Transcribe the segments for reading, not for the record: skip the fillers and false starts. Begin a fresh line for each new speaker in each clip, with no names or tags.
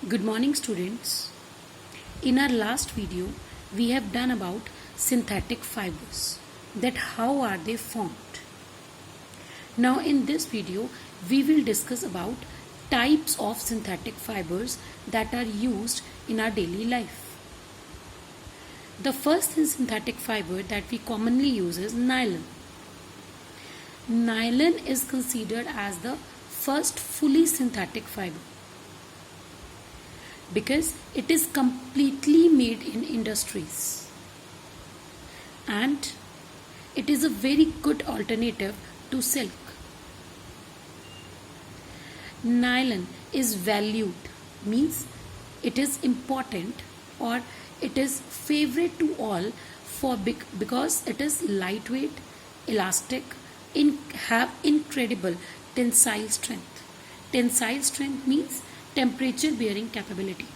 Good morning, students. In our last video, we have done about synthetic fibers, that how are they formed. Now in this video, we will discuss about types of synthetic fibers that are used in our daily life. The first synthetic fiber that we commonly use is nylon. Nylon is considered as the first fully synthetic fiber because it is completely made in industries and it is a very good alternative to silk. Nylon is valued, means it is important or it is favorite to all because it is lightweight, elastic, have incredible tensile strength. Tensile strength means temperature bearing capability,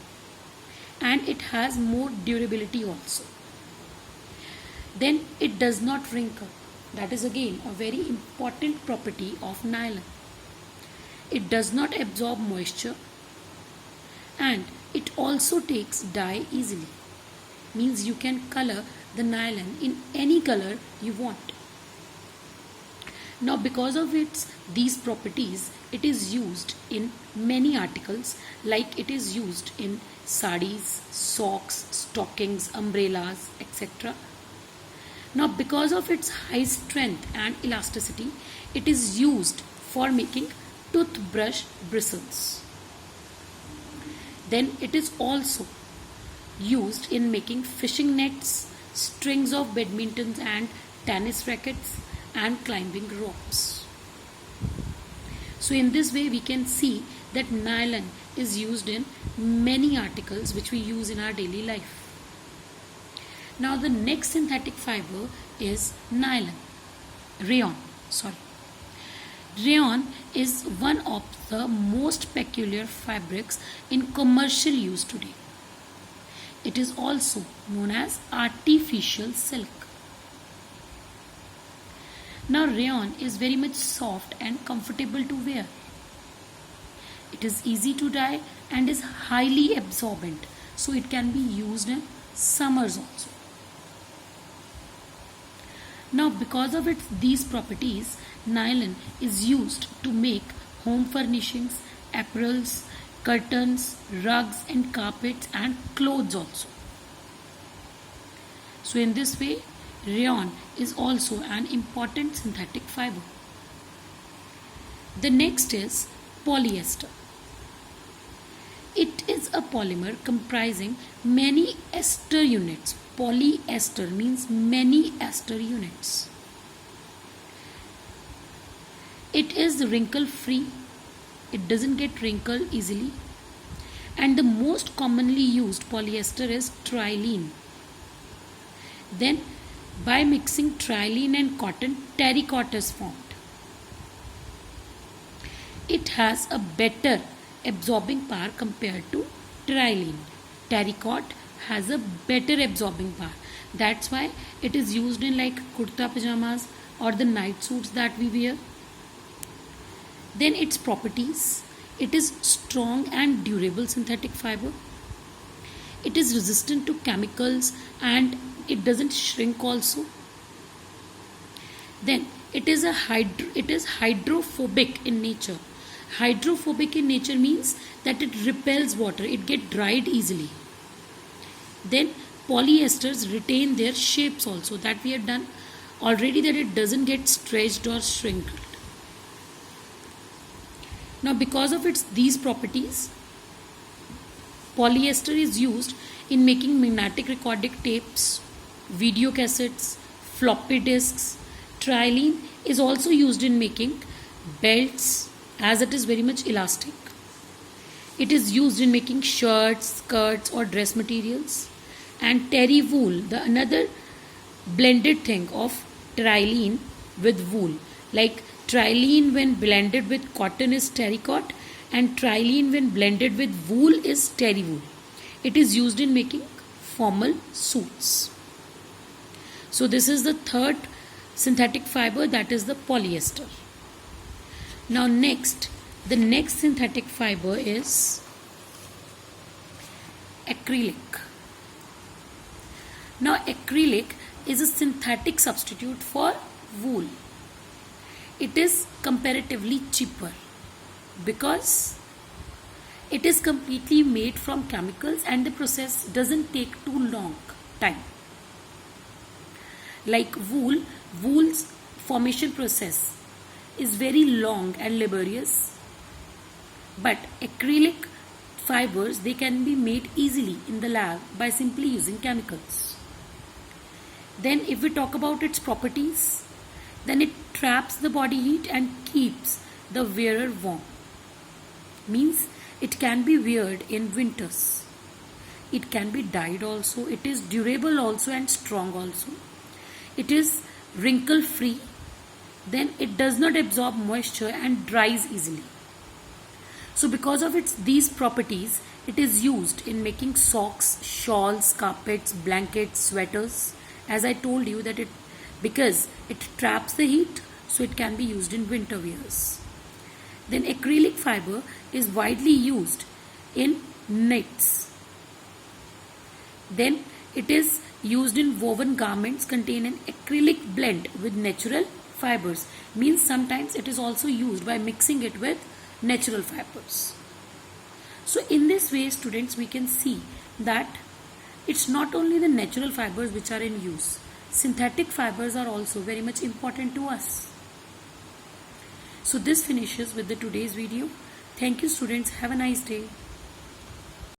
and it has more durability also. Then it does not wrinkle. That is again a very important property of nylon. It does not absorb moisture and it also takes dye easily, means you can color the nylon in any color you want. Now because of these properties, it is used in many articles, like it is used in sarees, socks, stockings, umbrellas, etc. Now because of its high strength and elasticity, it is used for making toothbrush bristles. Then it is also used in making fishing nets, strings of badminton and tennis rackets, and climbing ropes. So in this way we can see that nylon is used in many articles which we use in our daily life. Now the next synthetic fiber is rayon. Rayon is one of the most peculiar fabrics in commercial use today. It is also known as artificial silk. Now rayon is very much soft and comfortable to wear. It is easy to dye and is highly absorbent, so it can be used in summers also. Now because of these properties, nylon is used to make home furnishings, apparels, curtains, rugs and carpets and clothes also. So in this way, rayon is also an important synthetic fiber. The next is polyester. It is a polymer comprising many ester units. Polyester means many ester units. It is wrinkle free. It doesn't get wrinkled easily. And the most commonly used polyester is trilene. Then by mixing trilene and cotton, terracotta is formed. It has a better absorbing power compared to trilene. Terracotta has a better absorbing power. That's why it is used in like kurta pajamas or the night suits that we wear. Then its properties. It is strong and durable synthetic fiber. It is resistant to chemicals and it doesn't shrink also. Then it is hydrophobic in nature. Hydrophobic in nature means that it repels water. It gets dried easily. Then polyesters retain their shapes also, that we have done already, that it doesn't get stretched or shrinkled. Now because of these properties, polyester is used in making magnetic recording tapes, video cassettes, floppy disks. Trilene is also used in making belts as it is very much elastic. It is used in making shirts, skirts or dress materials. And terry wool, the another blended thing of trilene with wool. Like trilene when blended with cotton is terracotta and trilene when blended with wool is terry wool. It is used in making formal suits. So this is the third synthetic fiber, that is the polyester. Now the next synthetic fiber is acrylic. Now acrylic is a synthetic substitute for wool. It is comparatively cheaper because it is completely made from chemicals and the process doesn't take too long time. Like wool's formation process is very long and laborious, but acrylic fibers, they can be made easily in the lab by simply using chemicals. Then if we talk about its properties, then it traps the body heat and keeps the wearer warm. Means it can be worn in winters. It can be dyed also. It is durable also and strong also. It is wrinkle free. Then it does not absorb moisture and dries easily. So because of these properties, it is used in making socks, shawls, carpets, blankets, sweaters. As I told you that because it traps the heat, so it can be used in winter wears. Then acrylic fiber is widely used in knits. Then it is used in woven garments contain an acrylic blend with natural fibers. Means sometimes it is also used by mixing it with natural fibers. So in this way, students, we can see that it's not only the natural fibers which are in use. Synthetic fibers are also very much important to us. So this finishes with the today's video. Thank you, students. Have a nice day.